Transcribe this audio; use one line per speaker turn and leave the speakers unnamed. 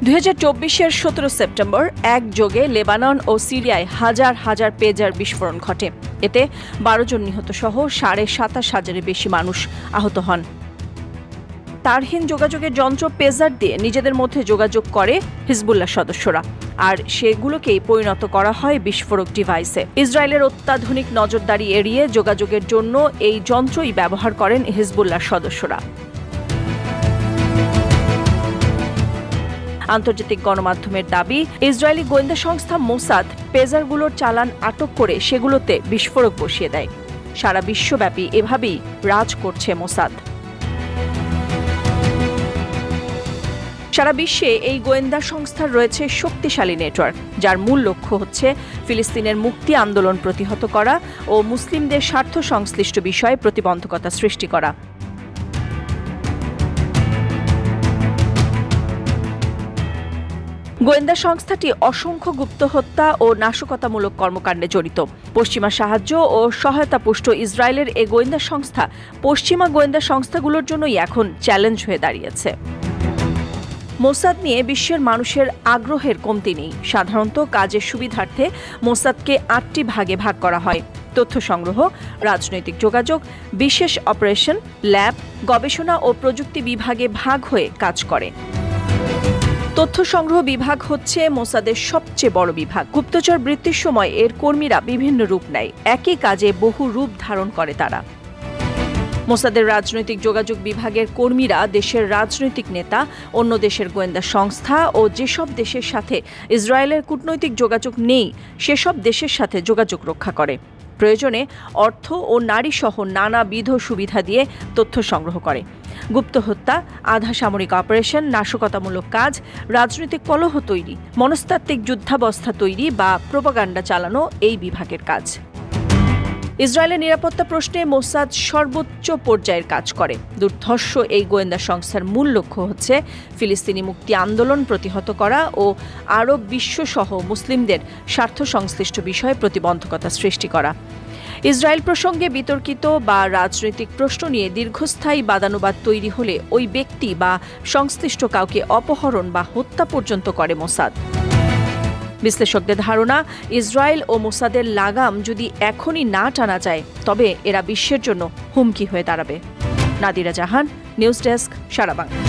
2024-এর 17 September একযোগে Lebanon ও সিরিয়ায় হাজার হাজার পেজার বিস্ফোরণ ঘটে। এতে 12 জন নিহত সহ 27,500-এর বেশি মানুষ আহত হন। তারহীন যোগাযোগের যন্ত্র পেজার দিয়ে নিজেদের মধ্যে যোগাযোগ করে হিজবুল্লাহ সদস্যরা, আর সেগুলোকেই পরিণত করা হয় বিস্ফোরক ডিভাইসে। ইসরায়েলের অত্যাধুনিক নজরদারি এড়িয়ে যোগাযোগের জন্য এই যন্ত্রই ব্যবহার করেন হিজবুল্লাহ সদস্যরা। আন্তর্জাতিক গণমাধ্যমের দাবি, ইসরায়েলি গোয়েন্দা সংস্থা মোসাদ পেজারগুলোর চালান আটক করে সেগুলোতে বিস্ফোরক বসিয়ে দেয়। সারা বিশ্বব্যাপী এভাবেই রাজ করছে মোসাদ। সারা বিশ্বে এই গোয়েন্দা সংস্থার রয়েছে শক্তিশালী নেটওয়ার্ক, যার মূল লক্ষ্য হচ্ছে ফিলিস্তিনের মুক্তি আন্দোলন প্রতিহত করা ও মুসলিমদের স্বার্থ সংশ্লিষ্ট বিষয়ে প্রতিবন্ধকতা সৃষ্টি করা। গোয়েন্দা সংস্থাটি অসংখ্য গুপ্ত হত্যা ও নাশকতামূলক কর্মকাণ্ডে জড়িত। পশ্চিমা সাহায্য ও সহায়তাপুষ্ট ইসরায়েলের এই গোয়েন্দা সংস্থা পশ্চিমা গোয়েন্দা সংস্থাগুলোর জন্যই এখন চ্যালেঞ্জ হয়ে দাঁড়িয়েছে। মোসাদ নিয়ে বিশ্বের মানুষের আগ্রহের কমতি নেই। সাধারণত কাজের সুবিধার্থে মোসাদকে 8টি ভাগে ভাগ করা হয়: তথ্য সংগ্রহ, রাজনৈতিক যোগাযোগ, বিশেষ অপারেশন, ল্যাব, গবেষণা ও প্রযুক্তি বিভাগে ভাগ হয়ে কাজ করে। তথ্য সংগ্রহ বিভাগ হচ্ছে মোসাদের সবচেয়ে বড় বিভাগ। গুপ্তচর বৃত্তির সময় এর কর্মীরা বিভিন্ন রূপ নেয়, একই কাজে বহু রূপ ধারণ করে তারা। মোসাদের রাজনৈতিক যোগাযোগ বিভাগের কর্মীরা দেশের রাজনৈতিক নেতা, অন্য দেশের গোয়েন্দা সংস্থা ও যেসব দেশের সাথে ইসরায়েলের কূটনৈতিক যোগাযোগ নেই সেসব দেশের সাথে যোগাযোগ রক্ষা করে। প্রয়োজনে অর্থ ও নারী সহ নানাবিধ সুবিধা দিয়ে তথ্য সংগ্রহ করে। গুপ্ত হত্যা, আধা সামরিক অপারেশন, নাশকতামূলক কাজ, রাজনৈতিক কলহ তৈরি, মনস্তাত্ত্বিক যুদ্ধাবস্থা তৈরি বা প্রোপাগান্ডা চালানো এই বিভাগের কাজ। ইসরায়েলের নিরাপত্তা প্রশ্নে মোসাদ সর্বোচ্চ পর্যায়ের কাজ করে। দুর্ধর্ষ এই গোয়েন্দা সংস্থার মূল লক্ষ্য হচ্ছে ফিলিস্তিনি মুক্তি আন্দোলন প্রতিহত করা ও আরব বিশ্বসহ মুসলিমদের স্বার্থ সংশ্লিষ্ট বিষয়ে প্রতিবন্ধকতা সৃষ্টি করা। ইসরায়েল প্রসঙ্গে বিতর্কিত বা রাজনৈতিক প্রশ্ন নিয়ে দীর্ঘস্থায়ী বাদানুবাদ তৈরি হলে ওই ব্যক্তি বা সংশ্লিষ্ট কাউকে অপহরণ বা হত্যা পর্যন্ত করে মোসাদ। বিশ্লেষকদের ধারণা, ইসরায়েল ও মোসাদের লাগাম যদি এখনই না টানা যায় তবে এরা বিশ্বের জন্য হুমকি হয়ে দাঁড়াবে। নাদিরা জাহান, নিউজ ডেস্ক, সারা বাংলা।